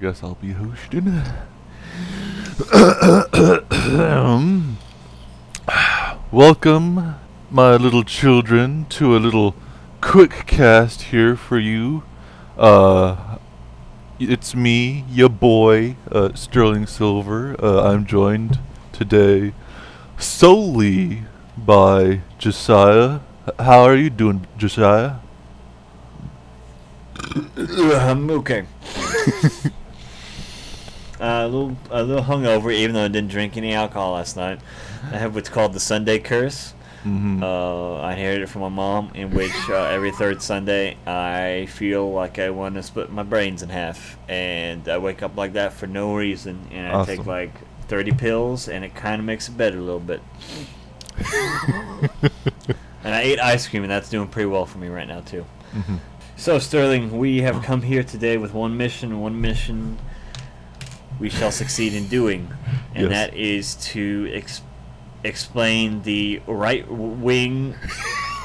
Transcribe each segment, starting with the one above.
guess I'll be hosting. Welcome, my little children, to a little quick cast here for you. It's me, your boy, Sterling Silver. I'm joined today solely by Josiah. How are you doing, Josiah? I'm okay. A little hungover, even though I didn't drink any alcohol last night. I have what's called the Sunday curse. I inherited it from my mom, in which every third Sunday I feel like I want to split my brains in half, and I wake up like that for no reason, and I take like 30 pills, and it kind of makes it better a little bit. And I ate ice cream, and that's doing pretty well for me right now too. So, Sterling, we have come here today with one mission we shall succeed in doing, and that is to explain the right-wing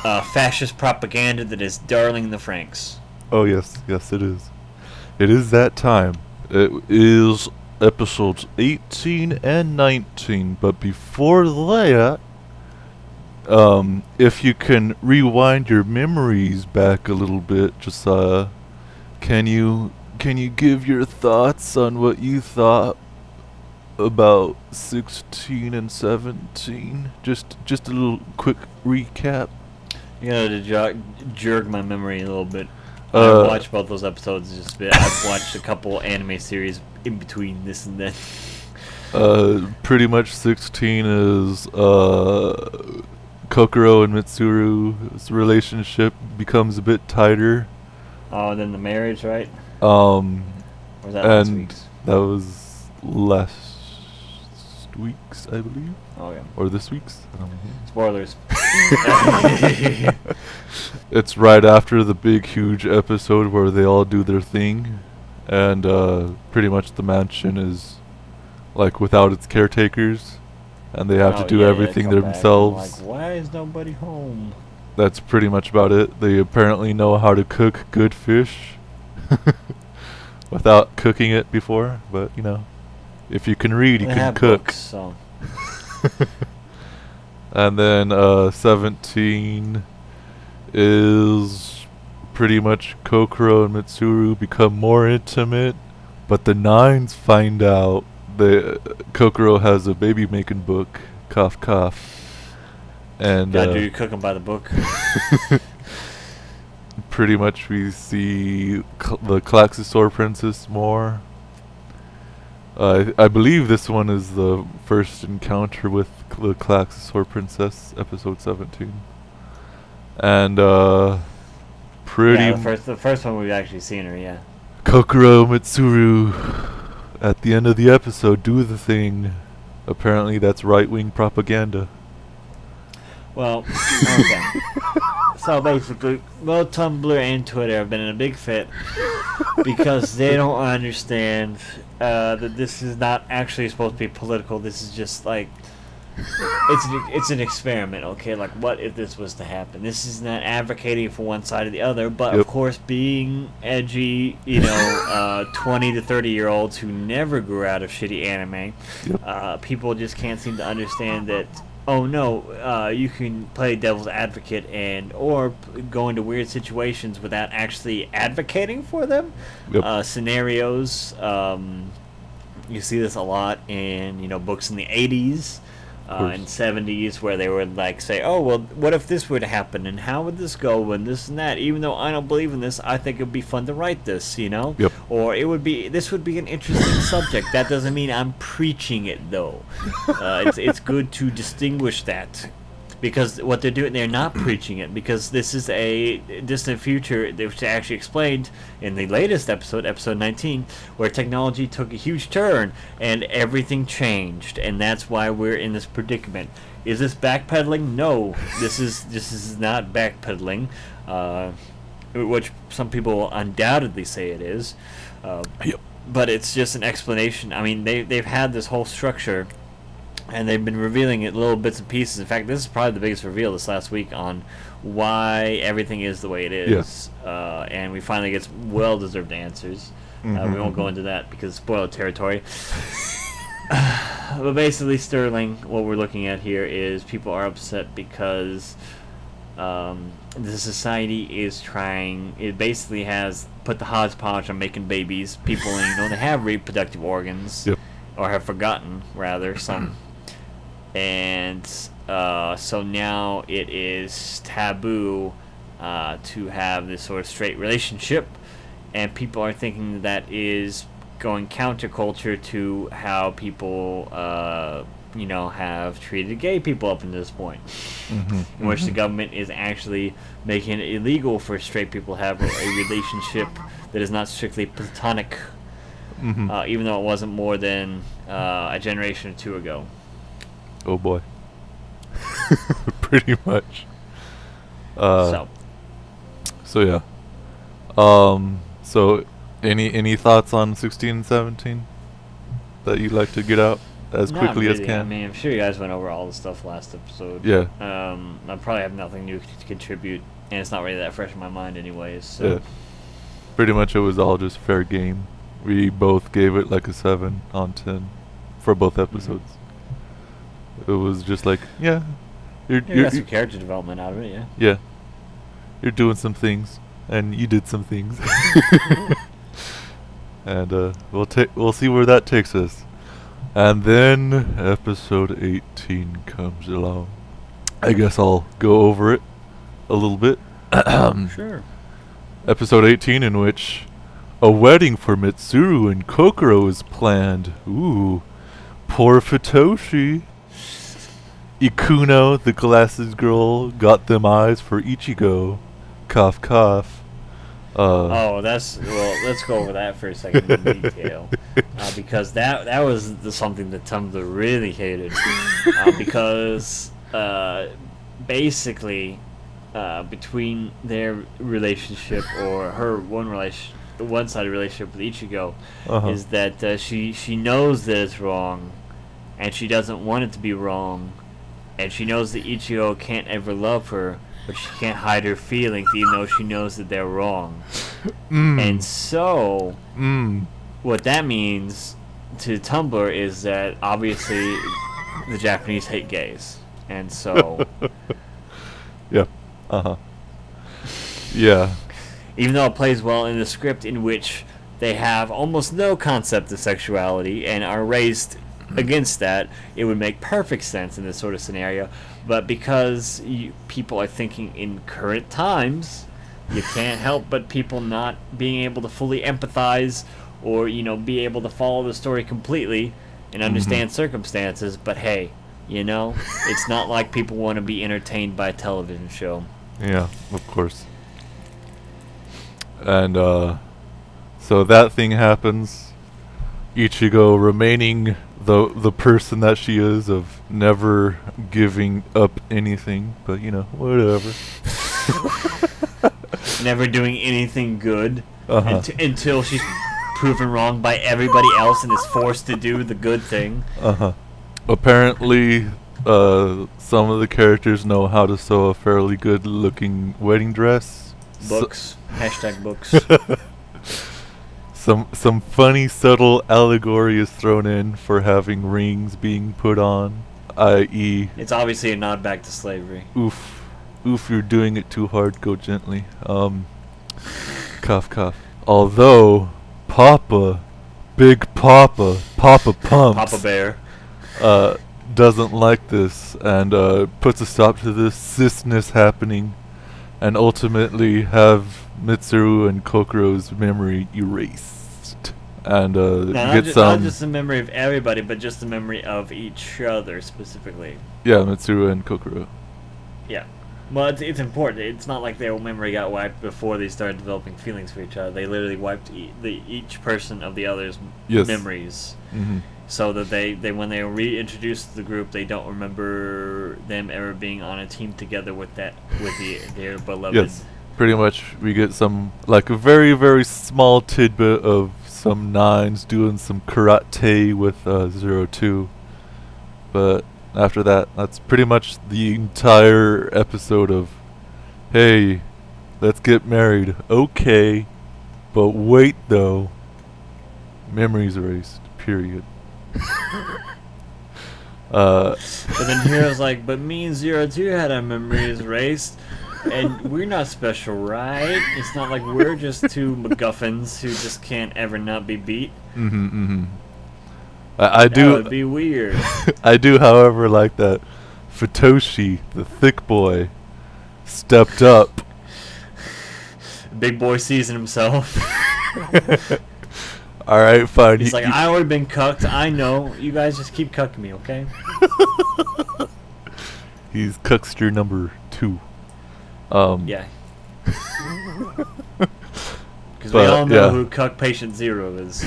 fascist propaganda that is darling the Franxx. Oh, yes, it is. It is that time. It is episodes 18 and 19, but before that, if you can rewind your memories back a little bit, Josiah, can you give your thoughts on what you thought about 16 and 17? Just a little quick recap. You know, to jerk my memory a little bit. I watched both those episodes just a bit. I've watched a couple anime series in between this and that. Pretty much 16 is Kokoro and Mitsuru's relationship becomes a bit tighter. Oh, and then the marriage, right? Or was that last week's? That was last week's, I believe. Oh, yeah. Or this week's. Spoilers. It's right after the big, huge episode where they all do their thing, and pretty much the mansion is like without its caretakers, and they have to do everything themselves. Like, why is nobody home? That's pretty much about it. They apparently know how to cook good fish without cooking it before, but you know, if you can read, you can cook. Books, so. And then 17 is pretty much Kokoro and Mitsuru become more intimate, but the Nines find out that Kokoro has a baby making book, cough cough. And do you cook them by the book? Pretty much we see the Klaxosaur Princess more. I believe this one is the first encounter with the Klaxosaur Princess, episode 17. And the first one we've actually seen her, yeah. Kokoro Mitsuru at the end of the episode do the thing. Apparently that's right-wing propaganda. Well, okay. So basically, both Tumblr and Twitter have been in a big fit because they don't understand that this is not actually supposed to be political. This is just like it's an experiment, okay? Like, what if this was to happen? This is not advocating for one side or the other, but of course, being edgy, 20 to 30-year-olds who never grew out of shitty anime, people just can't seem to understand that. Oh no, you can play devil's advocate or go into weird situations without actually advocating for them. Scenarios, you see this a lot in books in the 80s and 70s where they would like say, oh well, what if this would happen and how would this go and this and that. Even though I don't believe in this, I think it would be fun to write this, Or this would be an interesting subject. That doesn't mean I'm preaching it though. It's good to distinguish that. Because what they're doing, they're not preaching it, because this is a distant future, which they actually explained in the latest episode, episode 19, where technology took a huge turn and everything changed, and that's why we're in this predicament. Is this backpedaling? No, this is not backpedaling, which some people undoubtedly say it is. But it's just an explanation. I mean, they've had this whole structure. And they've been revealing it little bits and pieces. In fact, this is probably the biggest reveal this last week on why everything is the way it is. And we finally get some well-deserved answers. We won't go into that because spoiler territory. But basically, Sterling, what we're looking at here is people are upset because the society is trying. It basically has put the hodgepodge on making babies. People, they have reproductive organs, or have forgotten rather some, and so now it is taboo to have this sort of straight relationship, and people are thinking that is going counterculture to how people have treated gay people up until this point, in which the government is actually making it illegal for straight people to have a relationship that is not strictly platonic, even though it wasn't more than a generation or two ago. Oh boy. Pretty much. So yeah. So any thoughts on 16 and 17 that you'd like to get out as Not quickly really. as can? I mean, I'm sure you guys went over all the stuff last episode. Yeah. I probably have nothing new to contribute, and it's not really that fresh in my mind anyways. So. Yeah. Pretty much it was all just fair game. We both gave it like a 7 on 10 for both episodes. It was just like, yeah. You got some character development out of it, yeah. Yeah. You're doing some things, and you did some things. And we'll see where that takes us. And then episode 18 comes along. I guess I'll go over it a little bit. Sure. Episode 18, in which a wedding for Mitsuru and Kokoro is planned. Ooh, poor Futoshi. Ikuno, the glasses girl, got them eyes for Ichigo. Cough, cough. Let's go over that for a second in detail, because that was something that Tumblr really hated, because basically between their relationship, or her one-sided relationship with Ichigo, is that she knows that it's wrong, and she doesn't want it to be wrong, and she knows that Ichigo can't ever love her, but she can't hide her feelings even though she knows that they're wrong. And so, what that means to Tumblr is that obviously the Japanese hate gays. And so... Yeah. Yeah. Even though it plays well in the script, in which they have almost no concept of sexuality and are raised against that, it would make perfect sense in this sort of scenario. But because people are thinking in current times, you can't help but people not being able to fully empathize or be able to follow the story completely and understand circumstances. But hey, it's not like people want to be entertained by a television show. Yeah, of course. And so that thing happens. Ichigo remaining the person that she is, of never giving up anything, but whatever. Never doing anything good until she's proven wrong by everybody else and is forced to do the good thing. Apparently some of the characters know how to sew a fairly good looking wedding dress. Books. Hashtag books. Some funny subtle allegory is thrown in for having rings being put on, i.e. It's obviously a nod back to slavery. Oof, you're doing it too hard, go gently. Cough, cough. Although, Big Papa Pumps, Papa Bear, doesn't like this and puts a stop to this cisness happening, and ultimately have Mitsuru and Kokoro's memory erased, and not just the memory of everybody, but just the memory of each other specifically. Yeah, Mitsuru and Kokoro. Yeah, well, it's important. It's not like their memory got wiped before they started developing feelings for each other. They literally wiped each person of the other's memories, so that they when they reintroduced to the group, they don't remember them ever being on a team together with their beloved. Yes. Pretty much, we get some, like, a very, very small tidbit of some nines doing some karate with 02. But after that, that's pretty much the entire episode of, hey, let's get married. Okay, but wait though, Memories erased. Period. But then Hero's like, but me and Zero Two had our memories erased, and we're not special, right? It's not like we're just two MacGuffins who just can't ever not be beat. I That do. would be weird. I do, however, like that Futoshi, the thick boy, stepped up. Big boy season himself. All right, fine. He's like, I already been cucked. I know. You guys just keep cucking me, okay? He's cuckster number 2. Yeah. Because we all know who cuck patient 0 is.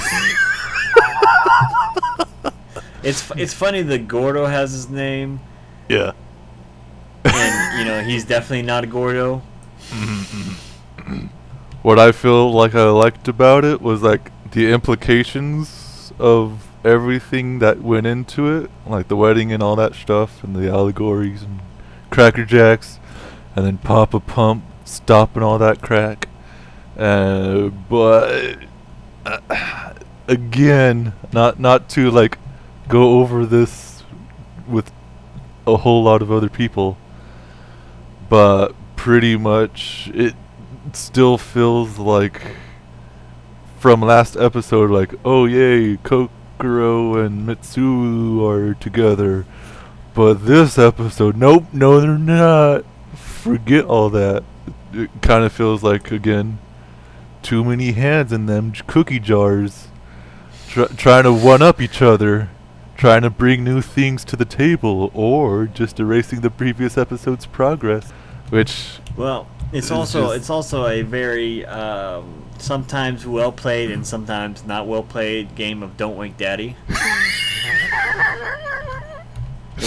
It's funny that Gordo has his name. Yeah. And, he's definitely not a Gordo. What I feel like I liked about it was like the implications of everything that went into it, like the wedding and all that stuff, and the allegories and Cracker Jacks, and then Papa Pump stopping all that crack. But again, not to like go over this with a whole lot of other people, but pretty much it still feels like from last episode, like, oh yay, Kokoro and Mitsu are together. But this episode, nope, no they're not. Forget all that. It kind of feels like, again, too many hands in them cookie jars. Trying to one-up each other. Trying to bring new things to the table. Or just erasing the previous episode's progress. Which... Well, it's also a very sometimes well played and sometimes not well played game of Don't Wake Daddy.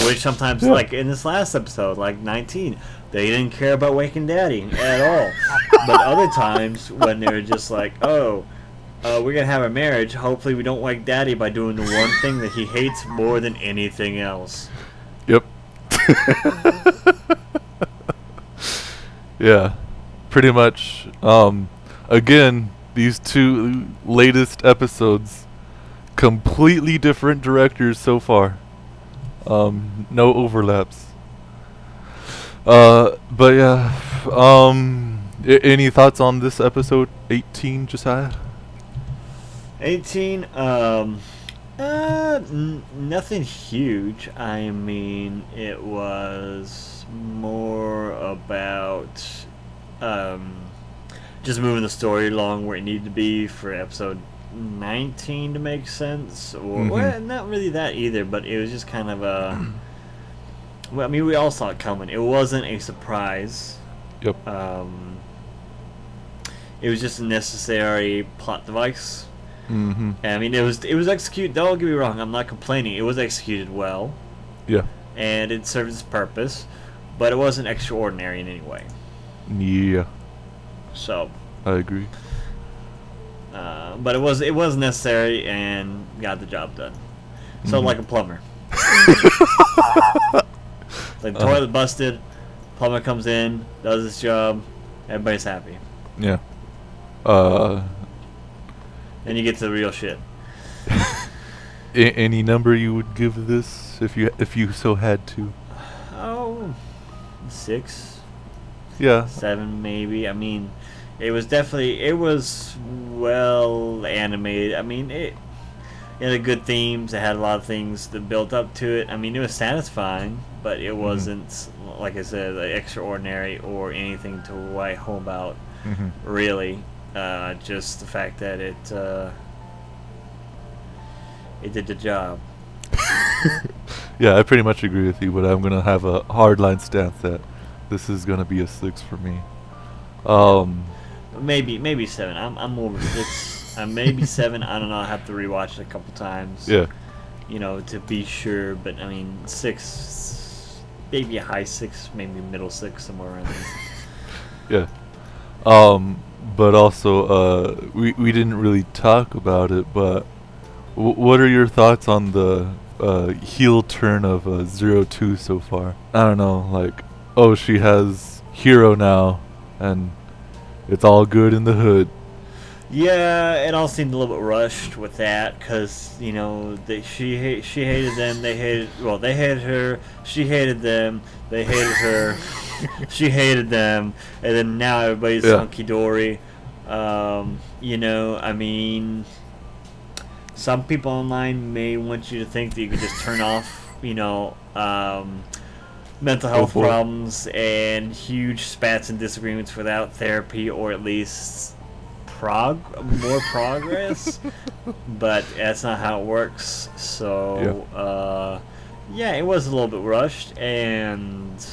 Which sometimes, like in this last episode, like 19, they didn't care about waking Daddy at all. But other times when they're just like, we're gonna have a marriage. Hopefully, we don't wake Daddy by doing the one thing that he hates more than anything else. Yep. Yeah, pretty much. Again, these 2 latest episodes, completely different directors so far. No overlaps. But yeah. Any thoughts on this episode 18, Josiah? 18. Nothing huge. I mean, it was more about just moving the story along where it needed to be for episode 19 to make sense, or well, not really that either, but it was just kind of a well, I mean, we all saw it coming. It wasn't a surprise. Yep. It was just a necessary plot device. Mm-hmm. I mean, it was executed. Don't get me wrong. I'm not complaining. It was executed well. Yeah. And it served its purpose, but it wasn't extraordinary in any way. Yeah. So. I agree. But it was necessary and got the job done. So like a plumber. Like the toilet busted, plumber comes in, does his job, everybody's happy. Yeah. Then you get to the real shit. Any number you would give this if you so had to? Oh, 6. Yeah. 7 maybe. I mean, it was well animated. I mean, it had good themes. It had a lot of things that built up to it. I mean, it was satisfying, but it wasn't, like I said, like, extraordinary or anything to write home about. Really, just the fact that it did the job. Yeah, I pretty much agree with you, but I'm gonna have a hardline stance that this is gonna be a 6 for me. Maybe 7. I'm over 6. Maybe 7. I don't know. I have to rewatch it a couple times. Yeah. To be sure. But I mean, 6, maybe a high 6, maybe middle 6, somewhere around there. Yeah. But also, we didn't really talk about it. But what are your thoughts on the heel turn of 02 so far? I don't know. Like, she has Hero now, and it's all good in the hood. Yeah, it all seemed a little bit rushed with that because she hated them, they hated her, she hated them, they hated her, she hated them, and then now everybody's hunky dory. I mean, some people online may want you to think that you could just turn off, mental health problems and huge spats and disagreements without therapy or at least more progress, but that's not how it works. So it was a little bit rushed, and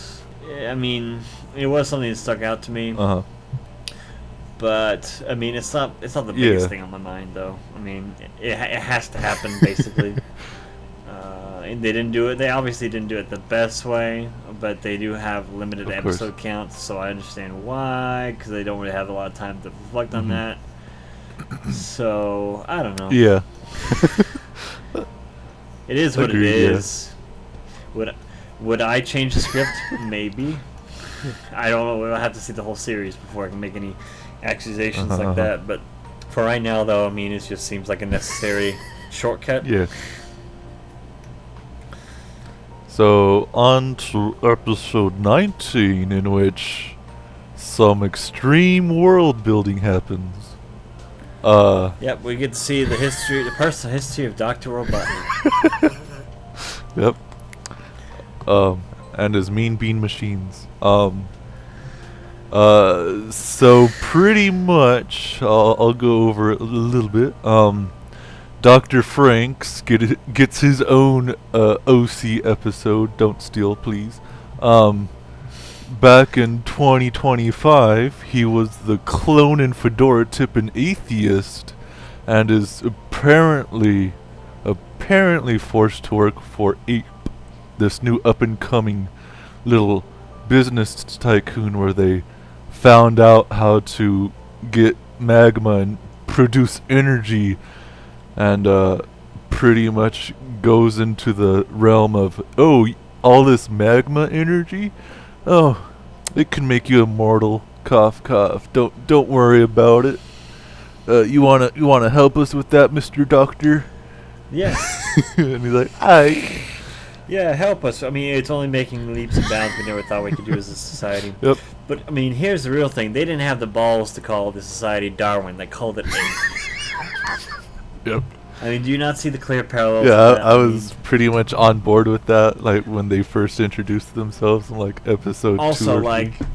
I mean, it was something that stuck out to me. But I mean, it's not the biggest thing on my mind, though. I mean, it has to happen basically. And they didn't do it. They obviously didn't do it the best way, but they do have limited episode counts, so I understand why, because they don't really have a lot of time to reflect on that. So I don't know. Yeah. It is what it is. Would I change the script? Maybe. I don't know. We'll have to see the whole series before I can make any accusations like that. But for right now, though, I mean, it just seems like a necessary shortcut. Yeah. So, on to episode 19, in which some extreme world building happens. Yep, we get to see the personal history of Dr. Robotnik. Yep. And his mean bean machines. So pretty much, I'll go over it a little bit. Dr. Franxx gets his own OC episode. Don't steal, please. Back in 2025, he was the clone and fedora tipping atheist, and is apparently forced to work for Ape, this new up-and-coming little business tycoon where they found out how to get magma and produce energy, and pretty much goes into the realm of, all this magma energy? Oh, it can make you immortal. Cough, cough. Don't worry about it. You wanna help us with that, Mr. Doctor? Yes. And he's like, aight. Yeah, help us. I mean, it's only making leaps and bounds we never thought we could do as a society. Yep. But, I mean, here's the real thing. They didn't have the balls to call the society Darwin. They called it Ape. Yep. I mean, do you not see the clear parallels? Yeah, I was pretty much on board with that, like, when they first introduced themselves in, like, episode 2 also, or like, 3.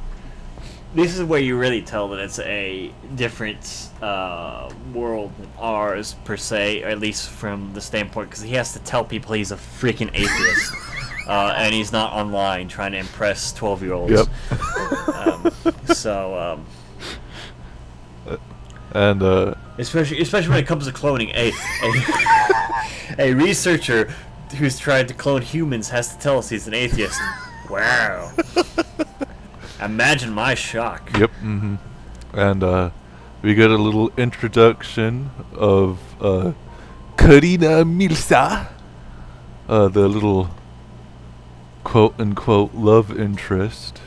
this is where you really tell that it's a different world than ours, per se, or at least from the standpoint, because he has to tell people he's a freaking atheist, and he's not online trying to impress 12-year-olds. Yep. And especially when it comes to cloning, a researcher who's tried to clone humans has to tell us he's an atheist. Wow. Imagine my shock. Yep. Mm-hmm. And we get a little introduction of Karina Milsa, the little quote-unquote love interest,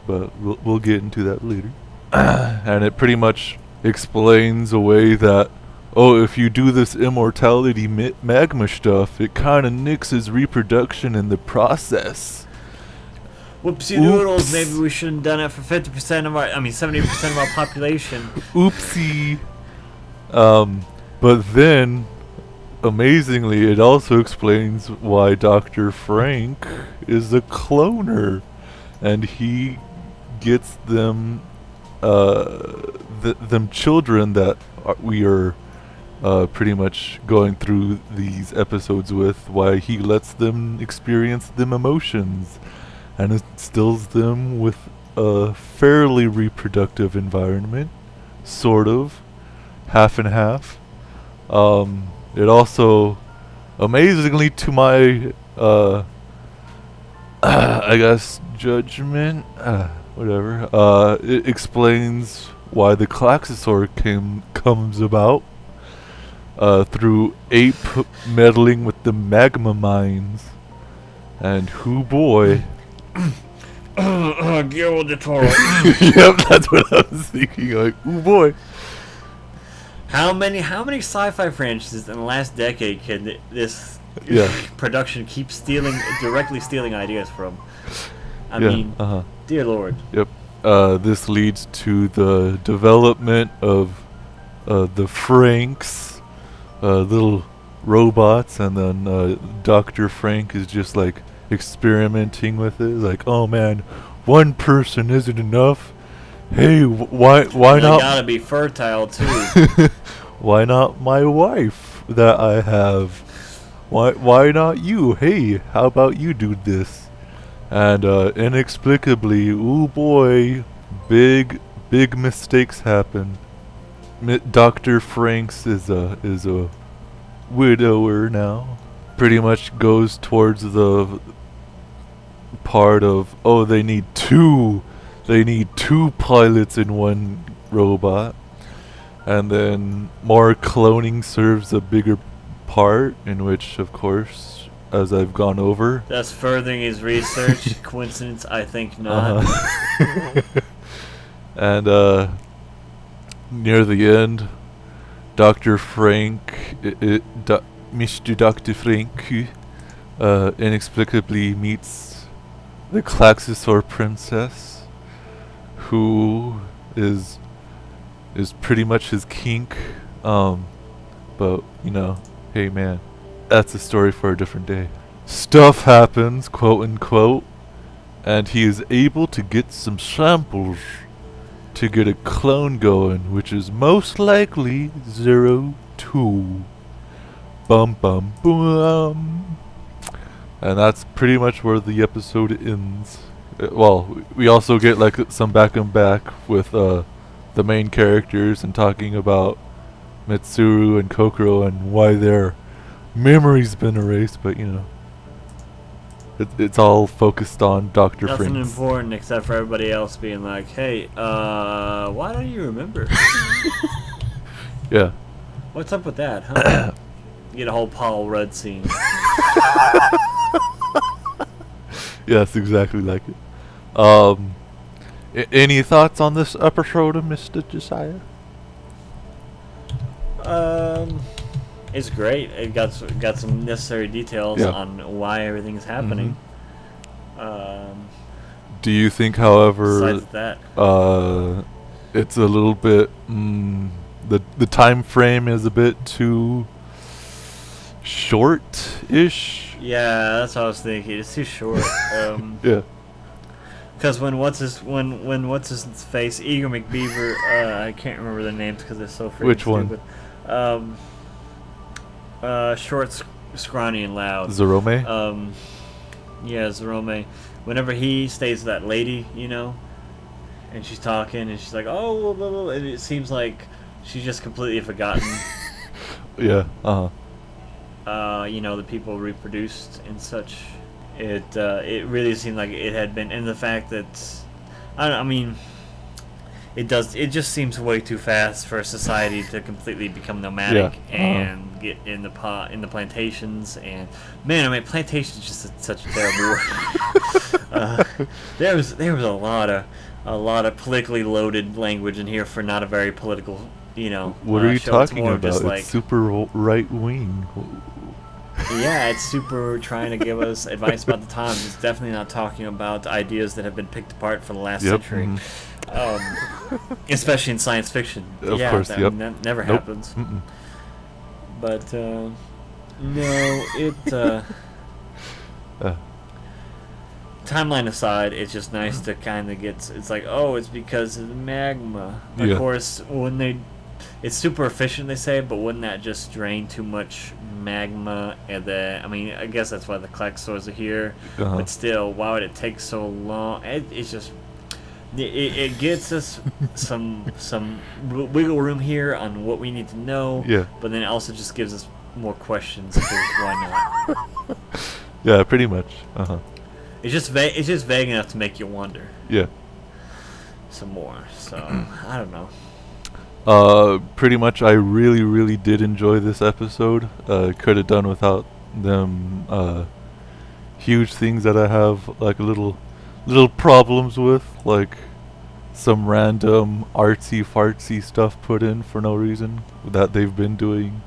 but we'll get into that later. And it pretty much explains away that, if you do this immortality magma stuff, it kind of nicks his reproduction in the process. Whoopsie doodles, maybe we shouldn't have done it for 70% of our population. Oopsie. But then, amazingly, it also explains why Dr. Frank is a cloner, and he gets them them children that we are pretty much going through these episodes with, why he lets them experience them emotions and instills them with a fairly reproductive environment, sort of, half and half. It also, amazingly to my I guess judgment, whatever, it explains why the Klaxosaur comes about through Ape meddling with the magma mines. And who boy. Guillermo del Toro. Yep, that's what I was thinking, like, ooh boy. And, Guillermo del Toro. Yep, that's what I was thinking, like, ooh boy. Guillermo del Toro. Yep, that's what I was thinking, like, ooh boy. How many sci-fi franchises in the last decade can this Yeah. production keep directly stealing ideas from? I Yeah, mean, dear Lord. Yep. This leads to the development of the Franxx, little robots, and then Dr. Frank is just like experimenting with it. Like, oh man, one person isn't enough. Hey, why They not? gotta be fertile too. Why not my wife that I have? Why not you? Hey, how about you do this? And inexplicably, ooh boy, big mistakes happen. Dr. Franxx is a widower now. Pretty much goes towards the part of, oh, they need two pilots in one robot. And then more cloning serves a bigger part, in which, of course, as I've gone over. That's furthering his research. Coincidence? I think not. And near the end, Dr. Frank, Mr. Dr. Frank, inexplicably meets the Klaxosaur princess, who is pretty much his kink. But you know, hey man, that's a story for a different day. Stuff happens, quote unquote, and he is able to get some samples to get a clone going, which is most likely 02. Bum bum bum. And that's pretty much where the episode ends. Well, we also get like some back and back with the main characters and talking about Mitsuru and Kokoro and why their memory's been erased, but you know, it's all focused on Dr. Franxx. Nothing important except for everybody else being like, hey, why don't you remember? Yeah. What's up with that, huh? Get a whole Paul Rudd scene. Yes, exactly like it. Any thoughts on this episode of Mr. Josiah? It's great. It got some necessary details on why everything's happening. Do you think, however, besides that, it's a little bit the time frame is a bit too short-ish? yeah, that's what I was thinking. It's too short. Yeah. Because when what's his face, Eager McBeaver, I can't remember the names because they're so freaking Which one? stupid. Short, scrawny, and loud. Zerome? Yeah, Zerome. Whenever he stays with that lady, you know, and she's talking, and she's like, oh, blah, blah, blah, and it seems like she's just completely forgotten. Yeah, You know, the people reproduced and such. It really seemed like it had been, and the fact that, I mean, it just seems way too fast for society to completely become nomadic and get in the plantations. And man, I mean, plantations is just such a terrible word. There was a lot of politically loaded language in here for not a very political, you know. What are you show. It's talking more about? just like, It's super right wing. yeah, it's super trying to give us advice about the times. It's definitely not talking about ideas that have been picked apart for the last century. Especially in science fiction. Of course, that never happens. But no, it timeline aside, it's just nice to kind of get. It's like, oh, it's because of the magma. Of course, it's super efficient, they say, but wouldn't that just drain too much magma? And I mean, I guess that's why the Klaxosaurs are here. But still, why would it take so long? It's just. It gets us some wiggle room here on what we need to know. Yeah. But then it also just gives us more questions. Why not? Yeah, pretty much. It's just vague enough to make you wonder. Yeah. Some more. So I don't know. Pretty much, I really did enjoy this episode. Could have done without them huge things that I have like little problems with, like some random artsy fartsy stuff put in for no reason that they've been doing.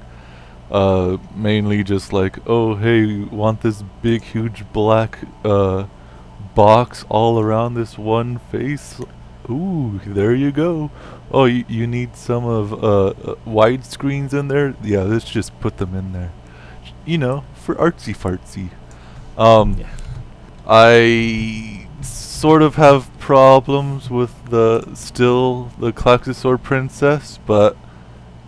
Mainly just like, oh hey, you want this big huge black box all around this one face? Ooh, there you go. Oh, you need some of widescreens in there? Yeah, let's just put them in there. You know, for artsy fartsy. Yeah. I sort of have problems with the Klaxosaur princess, but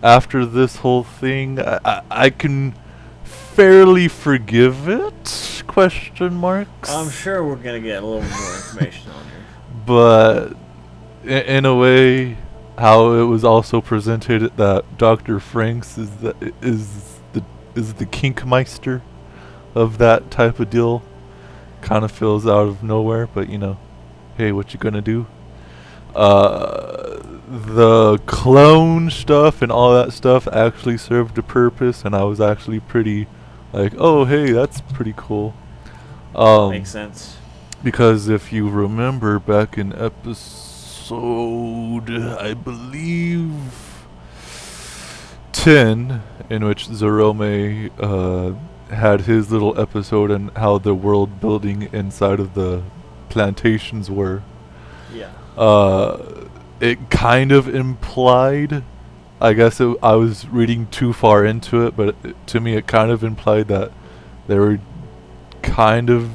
after this whole thing, I can fairly forgive it? Question marks. I'm sure we're gonna get a little more information on her. But in a way, how it was also presented that Dr. Franxx is the kinkmeister of that type of deal, kind of feels out of nowhere. But you know, hey, what you gonna do? The clone stuff and all that stuff actually served a purpose, and I was actually pretty like, oh hey, that's pretty cool. Makes sense. Because if you remember back in episode, I believe 10, in which Zorome had his little episode and how the world building inside of the plantations were. Yeah. It kind of implied, I guess I was reading too far into it, but to me it kind of implied that they were kind of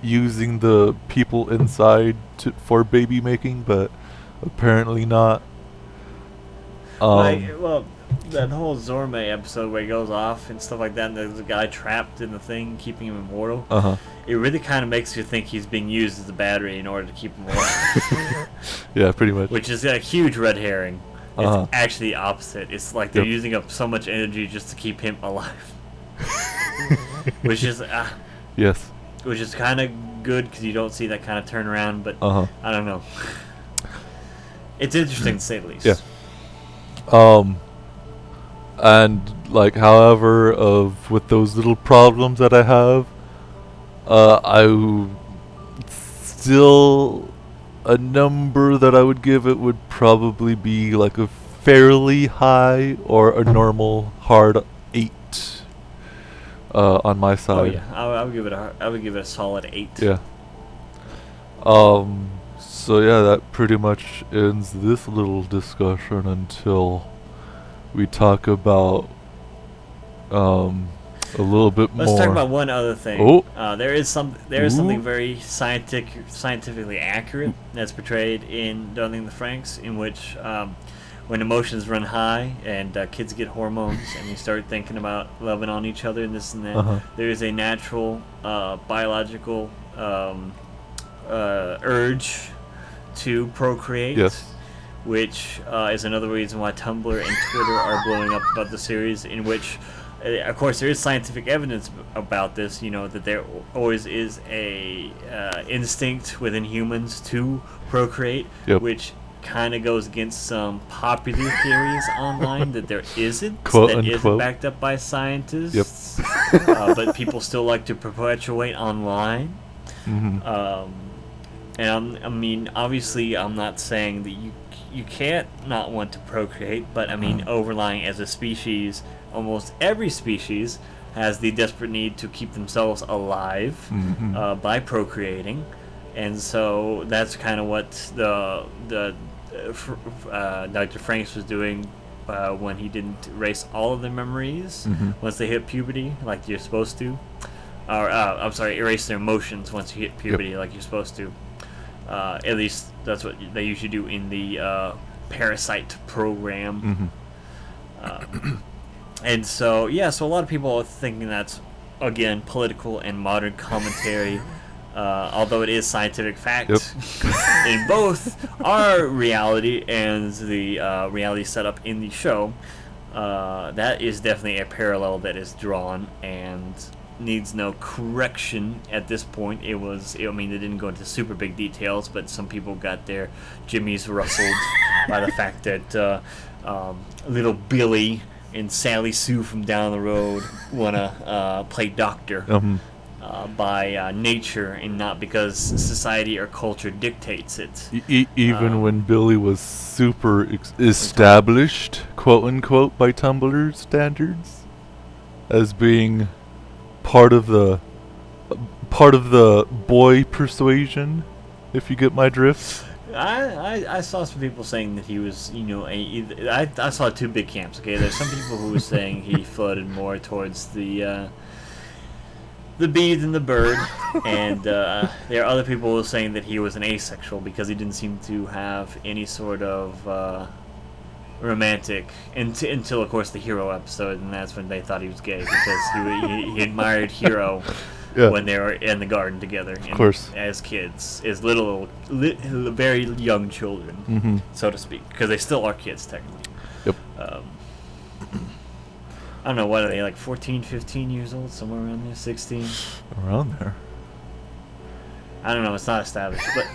using the people inside for baby making, but apparently not. Well, that whole Zorme episode where he goes off and stuff like that, and there's a guy trapped in the thing keeping him immortal. It really kind of makes you think he's being used as a battery in order to keep him alive. Yeah, pretty much. Which is a huge red herring. It's actually the opposite. It's like they're using up so much energy just to keep him alive. Which is yes. Which is kind of good because you don't see that kind of turnaround, but I don't know. It's interesting to say the least. Yeah. And like, however, with those little problems that I have, still a number that I would give it would probably be like a fairly high or a normal hard 8 on my side. Oh yeah, I would give it a solid 8. Yeah. So yeah, that pretty much ends this little discussion until we talk about a little bit more. Let's talk about one other thing. Oh. There is something very scientifically accurate that's portrayed in Dunning the Franxx, in which when emotions run high and kids get hormones and they start thinking about loving on each other and this and that, there is a natural biological urge to procreate. Yes. Which is another reason why Tumblr and Twitter are blowing up about the series, in which, of course, there is scientific evidence about this, you know, that there always is a instinct within humans to procreate, which kind of goes against some popular theories online that there isn't, quote that unquote. Isn't backed up by scientists, but people still like to perpetuate online. And I mean, obviously, I'm not saying that you can't not want to procreate, but I mean, overlying as a species, almost every species has the desperate need to keep themselves alive by procreating, and so that's kind of what the Dr. Franxx was doing when he didn't erase all of their memories once they hit puberty, like you're supposed to, or I'm sorry, erase their emotions once you hit puberty, like you're supposed to. At least that's what they usually do in the Parasite program. And so, so a lot of people are thinking that's, again, political and modern commentary, although it is scientific fact in both our reality and the reality set up in the show. That is definitely a parallel that is drawn and needs no correction at this point. It was, I mean, they didn't go into super big details, but some people got their jimmies rustled by the fact that little Billy and Sally Sue from down the road want to play doctor. by nature and not because society or culture dictates it. Even when Billy was super established, quote unquote, by Tumblr standards, as being part of the boy persuasion, if you get my drift. I saw some people saying that he was, I saw two big camps. Okay, there's some people who were saying he floated more towards the bee than the bird, and there are other people who were saying that he was an asexual because he didn't seem to have any sort of romantic until of course the Hero episode, and that's when they thought he was gay because he admired Hero. Yeah. When they were in the garden together, of course, as kids, as very young children, so to speak, because they still are kids technically. Yep. I don't know, what are they, like 14, 15 years old, somewhere around there, 16? Around there. I don't know, it's not established, but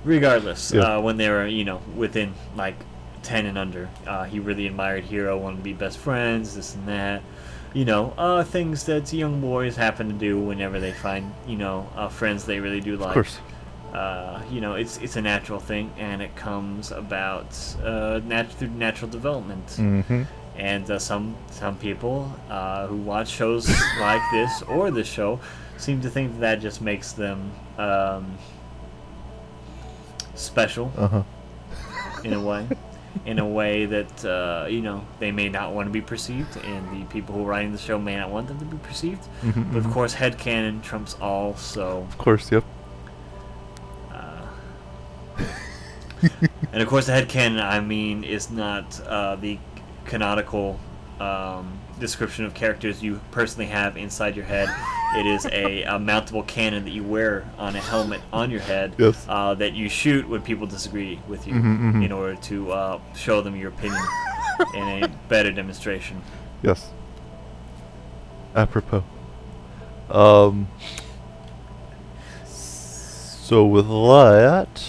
regardless, when they were, within like 10 and under, he really admired Hero, wanted to be best friends, this and that. Things that young boys happen to do whenever they find, friends they really do like. Of course. It's a natural thing, and it comes about through natural development. Mm-hmm. And some people who watch shows like this or this show seem to think that just makes them special in a way that they may not want to be perceived, and the people who are writing the show may not want them to be perceived. But of course, headcanon trumps all. So of course, yep. And of course, the headcanon, I mean, is not the canonical description of characters you personally have inside your head. It is a mountable cannon that you wear on a helmet on your head, yes. That you shoot when people disagree with you in order to show them your opinion in a better demonstration. Yes. Apropos. So with that,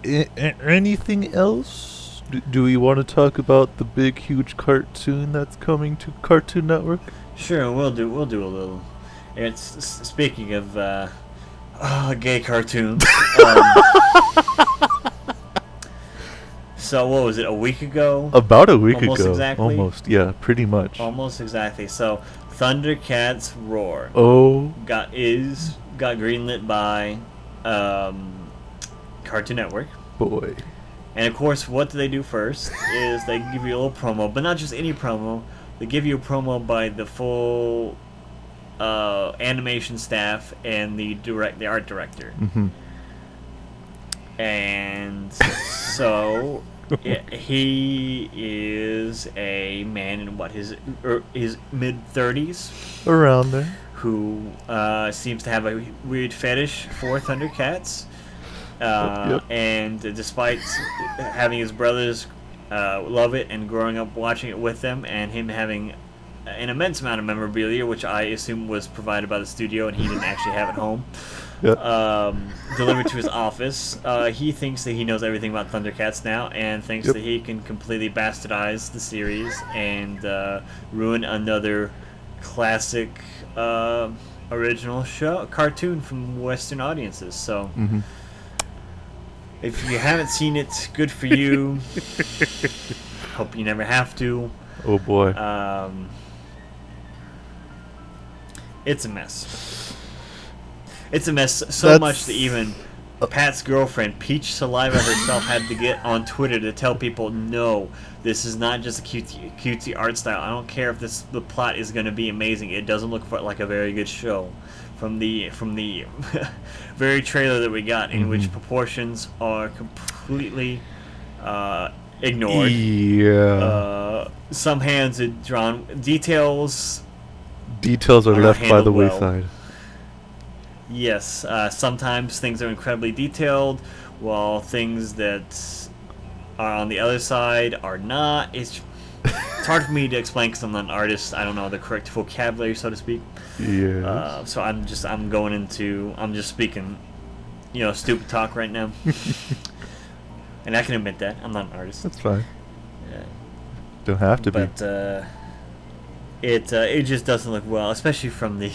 anything else? Do we want to talk about the big, huge cartoon that's coming to Cartoon Network? Sure, we'll do a little. It's speaking of gay cartoons. So what was it? A week ago? About a week Almost ago. Exactly? Almost, yeah, pretty much. Almost exactly. So ThunderCats ROAR. Got greenlit by Cartoon Network. Boy. And of course, what do they do first is they give you a little promo, but not just any promo. They give you a promo by the full animation staff and the art director. Mm-hmm. And so he is a man in his mid-30s, around there, who seems to have a weird fetish for Thundercats. Yep. And despite having his brothers love it and growing up watching it with them, and him having an immense amount of memorabilia, which I assume was provided by the studio and he didn't actually have at home, delivered to his office, he thinks that he knows everything about Thundercats now, and thinks that he can completely bastardize the series and ruin another classic original cartoon from Western audiences. So if you haven't seen it, good for you. Hope you never have to. Oh boy. It's a mess. It's a mess so much that even Pat's girlfriend, Peach Saliva herself, had to get on Twitter to tell people, no, this is not just a cutesy art style. I don't care if the plot is going to be amazing. It doesn't look like a very good show. From the very trailer that we got, in which proportions are completely ignored. Yeah. Some hands are drawn. Details are left by the wayside. Yes. Sometimes things are incredibly detailed, while things that are on the other side are not. It's hard for me to explain because I'm not an artist. I don't know the correct vocabulary, so to speak. Yeah. So I'm just speaking, stupid talk right now. And I can admit that I'm not an artist. That's fine. Yeah. Don't have to be. But it just doesn't look well, especially from the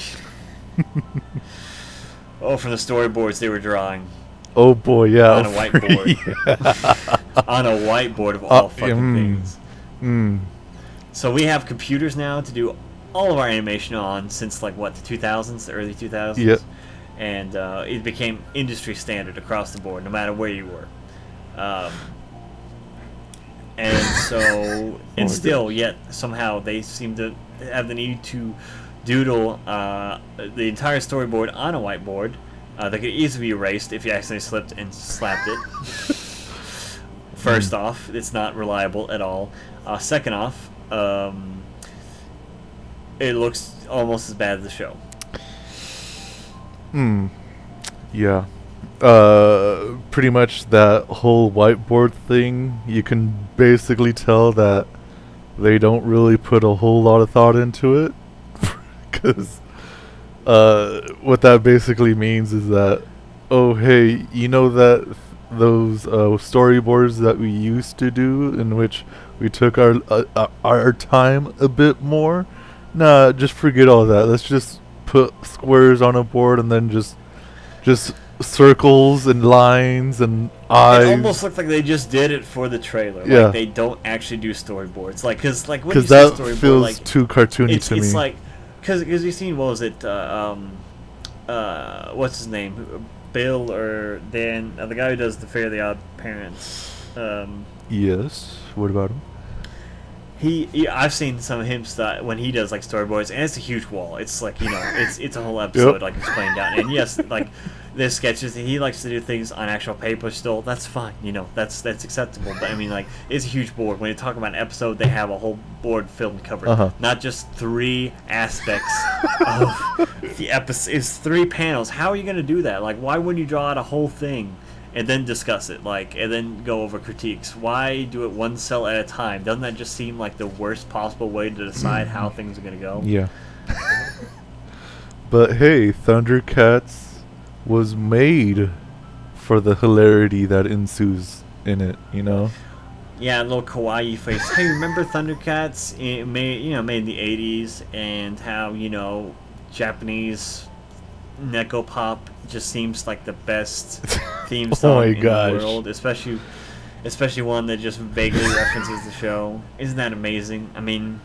from the storyboards they were drawing. Oh boy, yeah. On a whiteboard. On a whiteboard of all fucking things. So we have computers now to do all of our animation on since like what, the 2000s, the early 2000s. Yep. And it became industry standard across the board, no matter where you were. And so, and still, yet somehow they seem to have the need to doodle the entire storyboard on a whiteboard that could easily be erased if you accidentally slipped and slapped it. First off, it's not reliable at all. Second off, it looks almost as bad as the show. Yeah. Pretty much that whole whiteboard thing, you can basically tell that they don't really put a whole lot of thought into it. Because what that basically means is that, oh, hey, you know that those storyboards that we used to do in which we took our time a bit more? Nah, just forget all that. Let's just put squares on a board and then just circles and lines and eyes. It almost looked like they just did it for the trailer. Yeah. Like they don't actually do storyboards. Like, cause like when you that say storyboard, feels like too cartoony to me. It's like, cause you've seen, what was it? What's his name? Bill or Dan? The guy who does the Fairly Odd Parents. Yes. What about him? I've seen some of him stuff when he does like storyboards, and it's a huge wall. It's like, you know, it's a whole episode like explained out. And yes, like there's sketches. He likes to do things on actual paper still. That's fine, you know, that's acceptable. But I mean, like, it's a huge board. When you talk about an episode, they have a whole board filled and covered, not just 3 aspects of the episode. It's 3 panels. How are you going to do that? Like, why wouldn't you draw out a whole thing and then discuss it, like, and then go over critiques? Why do it one cell at a time? Doesn't that just seem like the worst possible way to decide how things are going to go? Yeah. But hey, ThunderCats was made for the hilarity that ensues in it, you know? Yeah, a little kawaii face. Hey, remember ThunderCats? Made in the 80s, and how, you know, Japanese Neko Pop just seems like the best theme song in the world, especially one that just vaguely references the show. Isn't that amazing? I mean,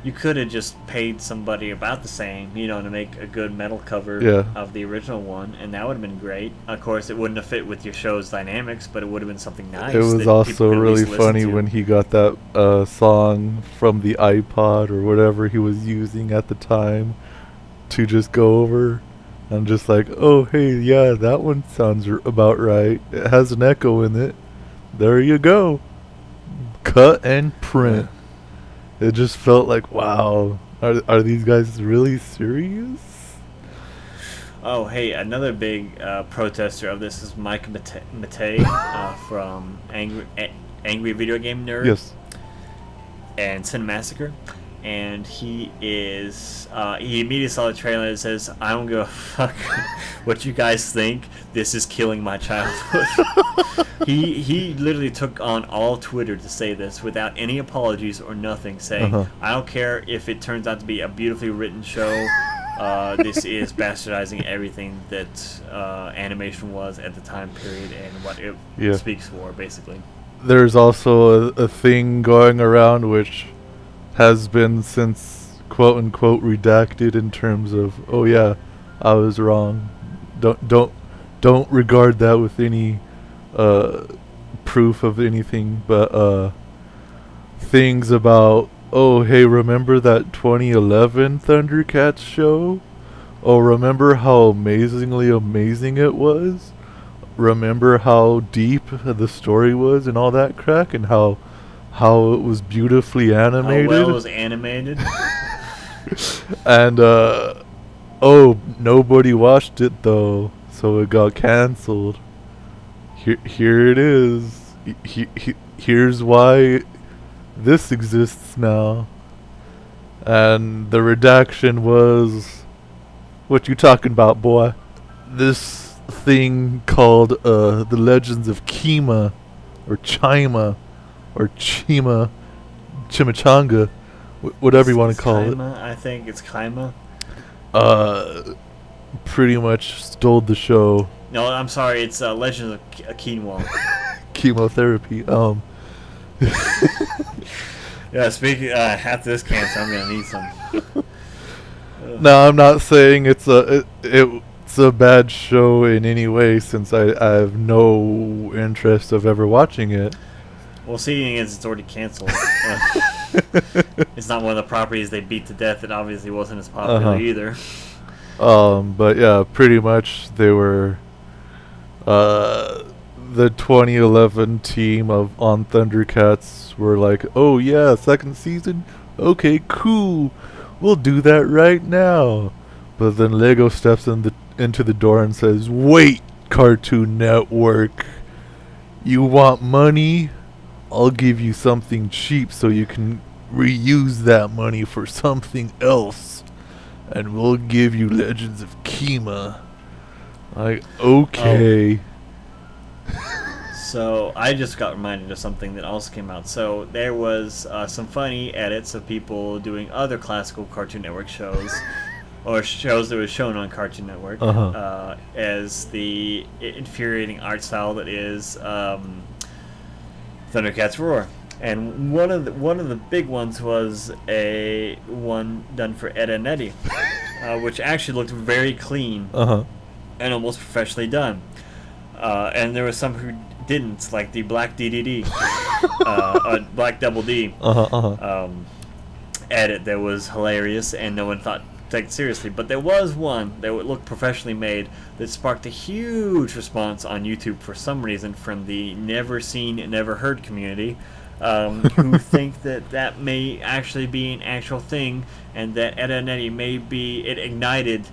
you could have just paid somebody about the same, you know, to make a good metal cover of the original one, and that would have been great. Of course, it wouldn't have fit with your show's dynamics, but it would have been something nice. It was also really funny when he got that song from the iPod or whatever he was using at the time to just go over. I'm just like, oh, hey, yeah, that one sounds about right. It has an echo in it. There you go. Cut and print. It just felt like, wow, are these guys really serious? Oh, hey, another big protester of this is Mike Matei from Angry Video Game Nerd. Yes. And Cinemassacre. And he immediately saw the trailer and says, I don't give a fuck what you guys think. This is killing my childhood. he literally took on all Twitter to say this without any apologies or nothing, saying, I don't care if it turns out to be a beautifully written show. This is bastardizing everything that animation was at the time period and what it speaks for, basically. There's also a thing going around which has been since quote unquote redacted in terms of, oh yeah, I was wrong. Don't regard that with any proof of anything, but things about, oh hey, remember that 2011 ThunderCats show? Oh, remember how amazingly amazing it was? Remember how deep the story was and all that crack, and how it was beautifully animated. How well it was animated. And oh, nobody watched it though, so it got canceled. Here it is. Here's why this exists now. And the redaction was, what you talking about, boy? This thing called The Legends of Kima, or Chima, or Chimichanga, whatever you want to call it. I think it's Kaima. Pretty much stole the show. No, I'm sorry. It's Legend of Quinoa. Chemotherapy. Yeah, speaking after this cancer, I'm gonna need some. No, I'm not saying it's a bad show in any way, since I have no interest of ever watching it. Well, seeing as it's already canceled, it's not one of the properties they beat to death. It obviously wasn't as popular either. But yeah, pretty much they were the 2011 team on ThunderCats were like, oh yeah, second season? Okay, cool. We'll do that right now. But then Lego steps into the door and says, wait, Cartoon Network. You want money? I'll give you something cheap so you can reuse that money for something else. And we'll give you Legends of Kima. Like, okay. So I just got reminded of something that also came out. So there was some funny edits of people doing other classical Cartoon Network shows, or shows that were shown on Cartoon Network, as the infuriating art style that is ThunderCats ROAR. And one of the big ones was a one done for Ed and Eddie, which actually looked very clean and almost professionally done. And there were some who didn't, like the Black DDD, Black Double D edit that was hilarious and no one thought take it seriously. But there was one that looked professionally made that sparked a huge response on YouTube for some reason from the never seen, never heard community, who think that may actually be an actual thing, and that Ed and Eddie may be, it ignited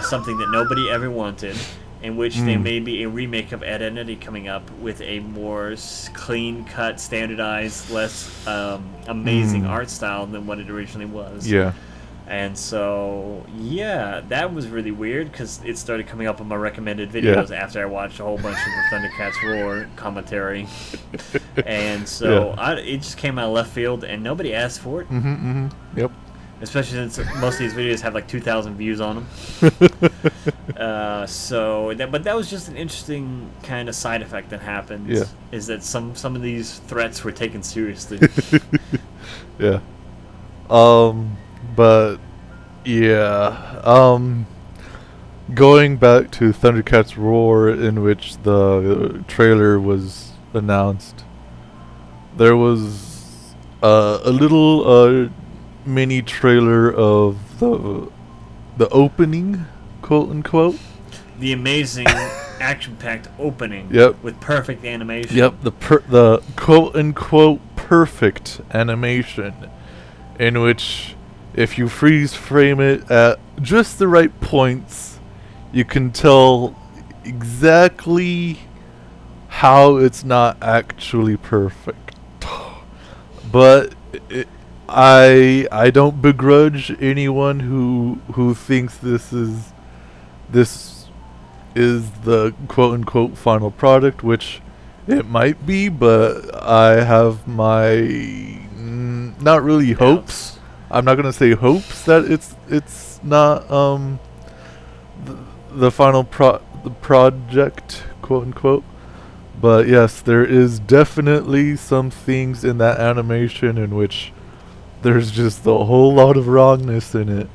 something that nobody ever wanted, in which there may be a remake of Ed and Eddie coming up with a more clean-cut, standardized, less amazing art style than what it originally was. Yeah. And so, yeah, that was really weird because it started coming up on my recommended videos after I watched a whole bunch of the ThunderCats ROAR commentary. And so it just came out of left field and nobody asked for it. Yep. Especially since most of these videos have like 2,000 views on them. But that was just an interesting kind of side effect that happened. Yeah. Is that some of these threats were taken seriously. Yeah. But yeah, going back to ThunderCats ROAR, in which the trailer was announced, there was a little mini trailer of the opening, quote unquote. The amazing action-packed opening. Yep. With perfect animation. Yep. The quote unquote perfect animation, in which, if you freeze frame it at just the right points, you can tell exactly how it's not actually perfect. But I don't begrudge anyone who thinks this is the quote unquote final product, which it might be, but I have my not really hopes. I'm not gonna say hopes that it's not the final the project, quote unquote. But yes, there is definitely some things in that animation in which there's just a whole lot of wrongness in it.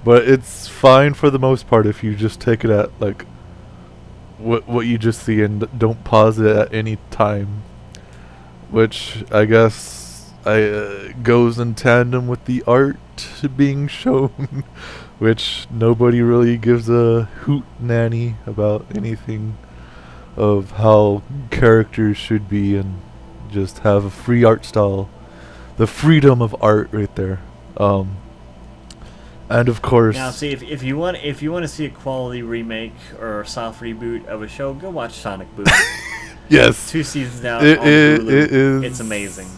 But it's fine for the most part if you just take it at like what you just see and don't pause it at any time, which I guess goes in tandem with the art being shown, which nobody really gives a hoot nanny about anything of how characters should be, and just have a free art style, the freedom of art right there. And of course, now see, if you want to see a quality remake or a soft reboot of a show, go watch Sonic Boom. Yes, 2 seasons now on Hulu. It's amazing.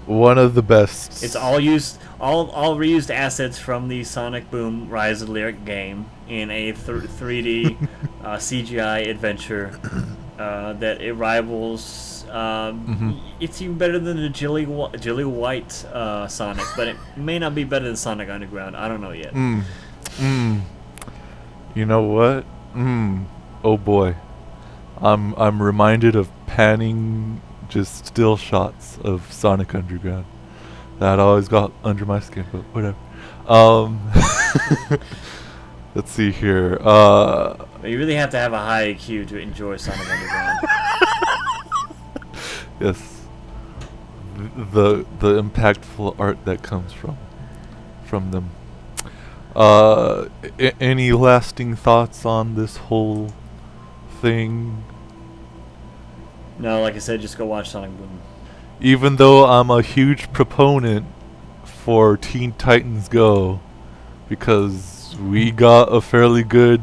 One of the best. It's all reused assets from the Sonic Boom Rise of Lyric game in a 3D CGI adventure that it rivals. Mhm. It's even better than the Jilly White Sonic, but it may not be better than Sonic Underground. I don't know yet. Mm. You know what? Oh boy. I'm reminded of panning just still shots of Sonic Underground. That always got under my skin, but whatever. Let's see here. But you really have to have a high IQ to enjoy Sonic Underground. Yes. The impactful art that comes from them. Any lasting thoughts on this whole thing? No, like I said, just go watch Sonic Boom. Even though I'm a huge proponent for Teen Titans Go, because we got a fairly good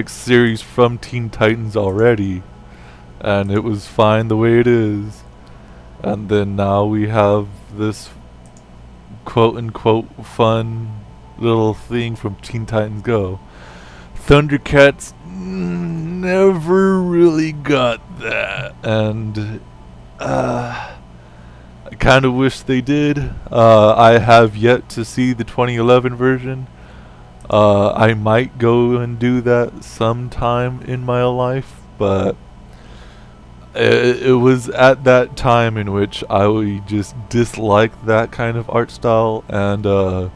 series from Teen Titans already, and it was fine the way it is, and then now we have this quote unquote fun little thing from Teen Titans Go. ThunderCats never really got that, and I kind of wish they did. I have yet to see the 2011 version. I might go and do that sometime in my life, but it was at that time in which I just disliked that kind of art style, and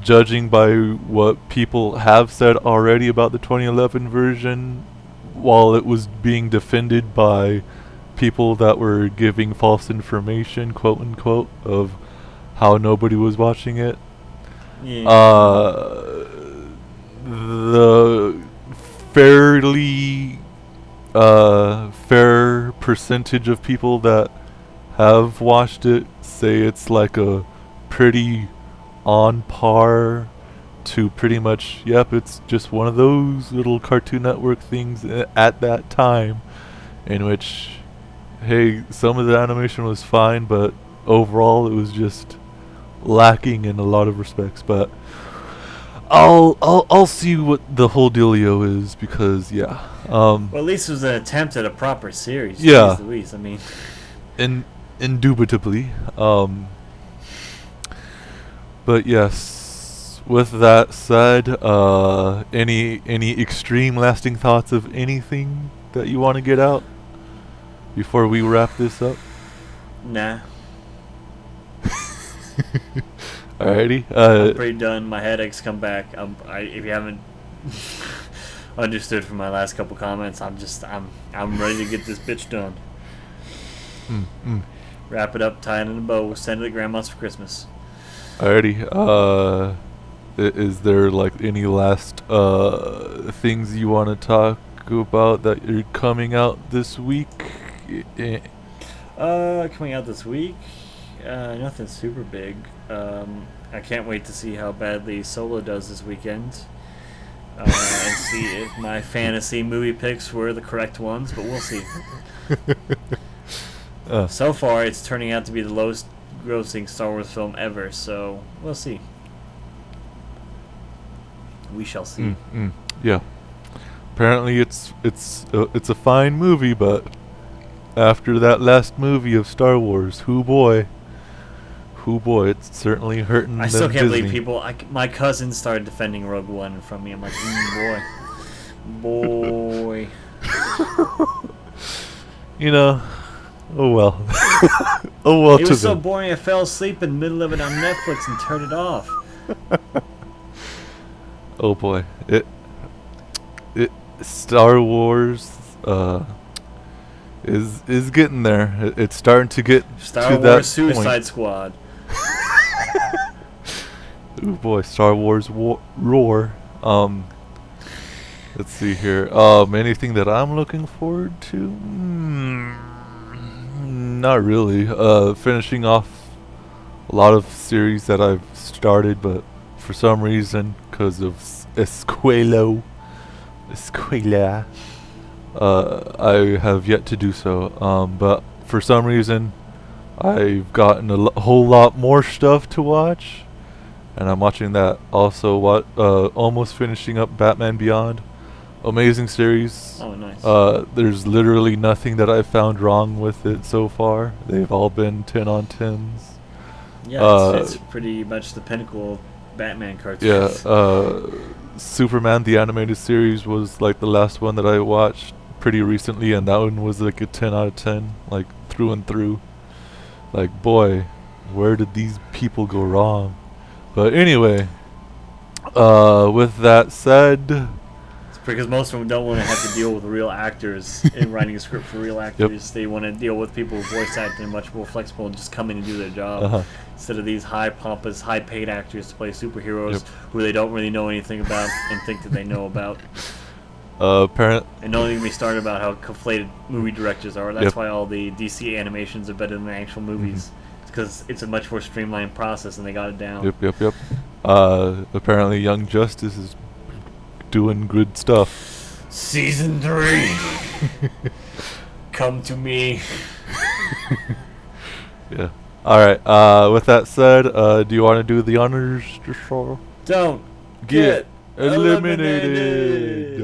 judging by what people have said already about the 2011 version, while it was being defended by people that were giving false information, quote unquote, of how nobody was watching it, the fairly fair percentage of people that have watched it say it's like a pretty on par to pretty much, yep, it's just one of those little Cartoon Network things at that time, in which, hey, some of the animation was fine, but overall it was just lacking in a lot of respects. But I'll see what the whole dealio is, because well, at least it was an attempt at a proper series. Yeah. Louise, I mean, indubitably. But yes, with that said, any extreme lasting thoughts of anything that you want to get out before we wrap this up? Nah. Alrighty. I'm pretty done. My headaches come back. If you haven't understood from my last couple comments, I'm ready to get this bitch done. Wrap it up, tie it in a bow, send it to grandma's for Christmas. Alrighty. Is there any last things you want to talk about that are coming out this week? Coming out this week, nothing super big. I can't wait to see how badly Solo does this weekend, and see if my fantasy movie picks were the correct ones, but we'll see. So far, it's turning out to be the lowest grossing Star Wars film ever, so we'll see. We shall see. Yeah. Apparently it's a fine movie, but after that last movie of Star Wars, hoo boy, it's certainly hurting. I still can't Disney. believe people. My cousin started defending Rogue One from me. I'm like, boy. You know, oh well. Oh well. It to was so them. boring. I fell asleep in the middle of it on Netflix and turned it off. Oh boy, it Star Wars is getting there. It's starting to get Star to Wars that Suicide point. Squad. Oh boy, Star Wars Roar. Let's see here. Anything that I'm looking forward to? Not really. Finishing off a lot of series that I've started, but for some reason, because of Escuela, I have yet to do so. But for some reason, I've gotten a whole lot more stuff to watch, and I'm watching that. Also, almost finishing up Batman Beyond. Amazing series. Oh, nice. There's literally nothing that I found wrong with it so far. They've all been 10 on 10s. Yeah, it's pretty much the pinnacle of Batman cartoons. Yeah, Superman the animated series was like the last one that I watched pretty recently, and that one was like a 10 out of 10, like through and through. Like, boy, where did these people go wrong? But anyway, with that said, It's because most of them don't want to have to deal with real actors in writing a script for real actors. They want to deal with people who voice act and much more flexible and just come in and do their job. Instead of these high pompous, high paid actors to play superheroes who they don't really know anything about and think that they know about. And don't even be started about how conflated movie directors are. That's why all the DC animations are better than the actual movies. It's because it's a much more streamlined process and they got it down. Yep. Apparently Young Justice is doing good stuff. Season 3. Come to me. Yeah. Alright, with that said, do you want to do the honors, Joshua? Don't get eliminated.